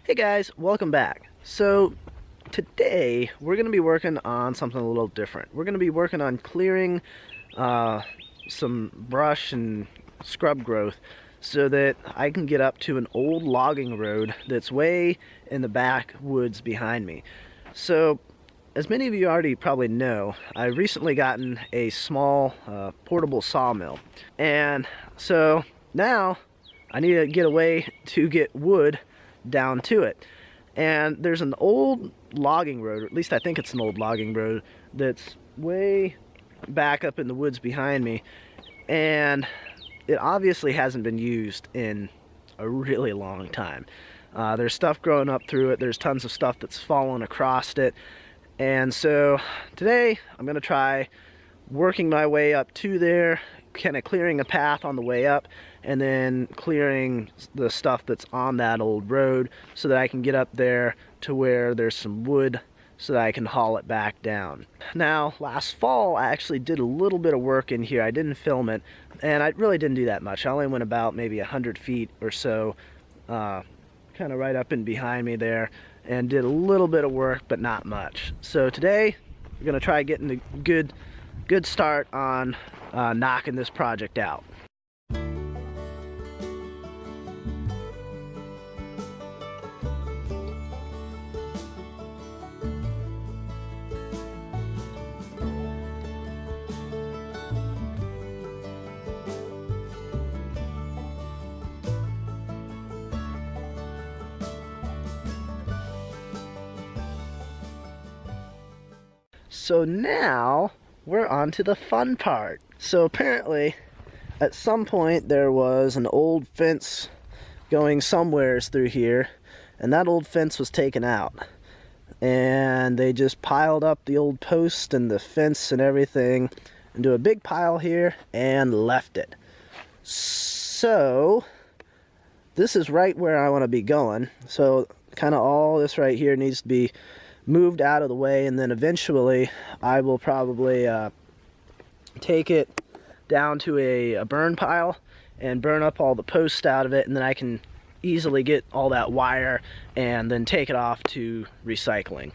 Hey guys, welcome back. So today we're going to be working on something a little different. We're going to be working on clearing some brush and scrub growth so that I can get up to an old logging road that's way in the backwoods behind me. So as many of you already probably know, I've recently gotten a small portable sawmill, and so now I need to get a way to get wood down to it. And there's an old logging road, or at least I think it's an old logging road, that's way back up in the woods behind me, and it obviously hasn't been used in a really long time. There's stuff growing up through it, there's tons of stuff that's fallen across it, and so today I'm going to try working my way up to there, kind of clearing a path on the way up, and then clearing the stuff that's on that old road so that I can get up there to where there's some wood so that I can haul it back down. Now, last fall I actually did a little bit of work in here. I didn't film it, and I really didn't do that much. I only went about maybe 100 feet or so, kind of right up in behind me there, and did a little bit of work, but not much. So today we're going to try getting a good start on knocking this project out. So now we're on to the fun part. So apparently at some point there was an old fence going somewheres through here, and that old fence was taken out, and they just piled up the old post and the fence and everything into a big pile here and left it. So this is right where I want to be going. So kind of all this right here needs to be moved out of the way, and then eventually I will probably take it down to a burn pile and burn up all the posts out of it, and then I can easily get all that wire and then take it off to recycling.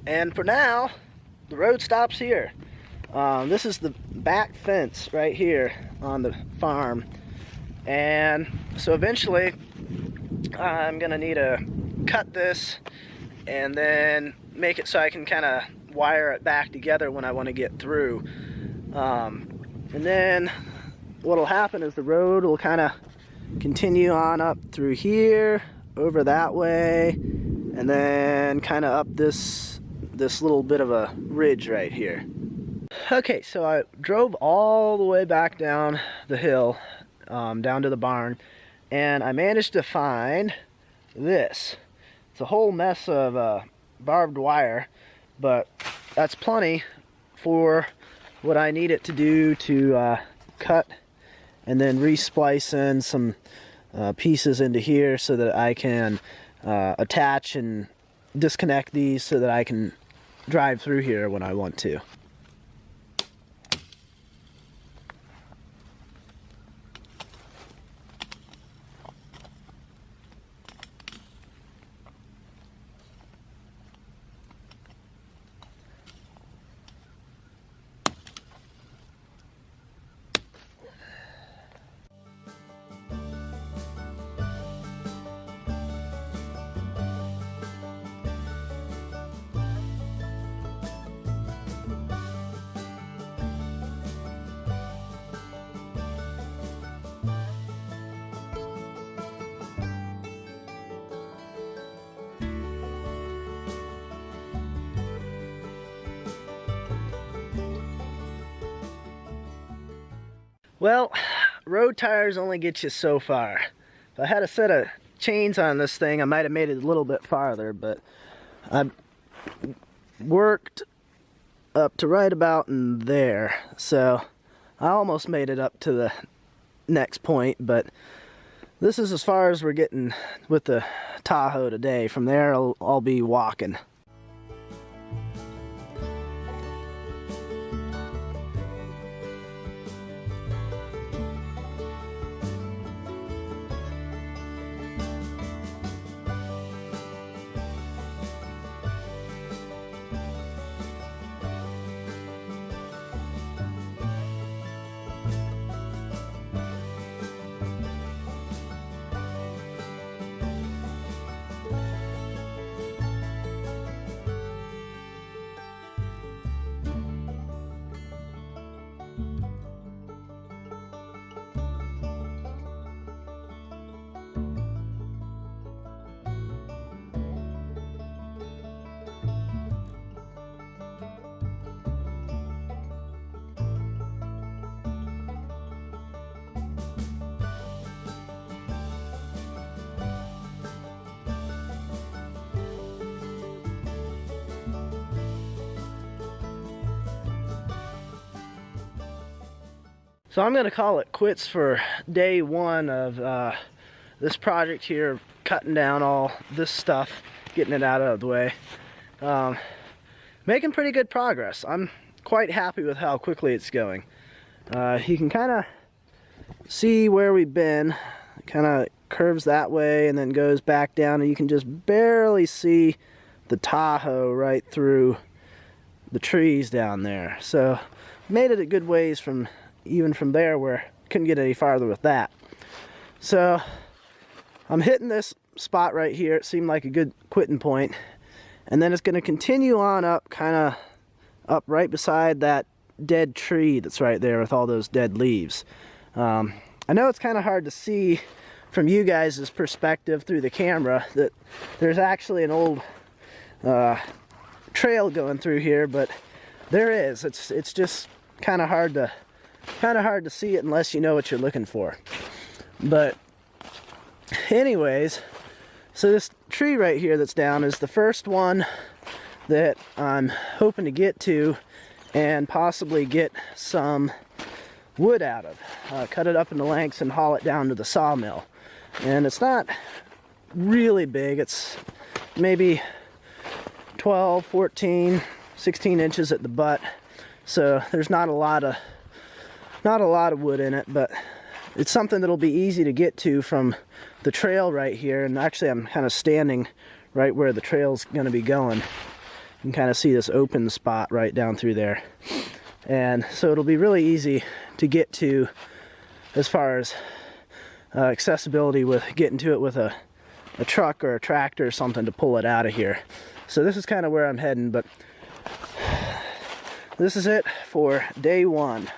And for now, the road stops here. This is the back fence right here on the farm. And so eventually, I'm gonna need to cut this and then make it so I can kind of wire it back together when I want to get through. And then what'll happen is the road will kind of continue on up through here, over that way, and then kind of up this little bit of a ridge right here. Okay, so I drove all the way back down the hill, down to the barn, and I managed to find this. It's a whole mess of barbed wire, but that's plenty for what I need it to do to cut and then re-splice in some pieces into here so that I can attach and disconnect these so that I can drive through here when I want to. Well, road tires only get you so far. If I had a set of chains on this thing, I might have made it a little bit farther, but I worked up to right about in there, so I almost made it up to the next point, but this is as far as we're getting with the Tahoe today. From there, I'll be walking. So I'm going to call it quits for day one of this project here, cutting down all this stuff, getting it out of the way. Making pretty good progress. I'm quite happy with how quickly it's going. You can kind of see where we've been. It kind of curves that way and then goes back down, and you can just barely see the Tahoe right through the trees down there. So made it a good ways from even from there, where I couldn't get any farther with that. So I'm hitting this spot right here. It seemed like a good quitting point, and then it's going to continue on up, kind of up right beside that dead tree that's right there with all those dead leaves. I know it's kind of hard to see from you guys' perspective through the camera that there's actually an old trail going through here, but there is. It's just kind of hard to see it unless you know what you're looking for. But anyways, so this tree right here that's down is the first one that I'm hoping to get to and possibly get some wood out of. Cut it up into lengths and haul it down to the sawmill. And it's not really big. It's maybe 12, 14, 16 inches at the butt. So there's not a lot of wood in it, but it's something that'll be easy to get to from the trail right here. And actually I'm kind of standing right where the trail's going to be going. You can kind of see this open spot right down through there, and so it'll be really easy to get to as far as accessibility with getting to it with a truck or a tractor or something to pull it out of here. So this is kind of where I'm heading, but this is it for day one.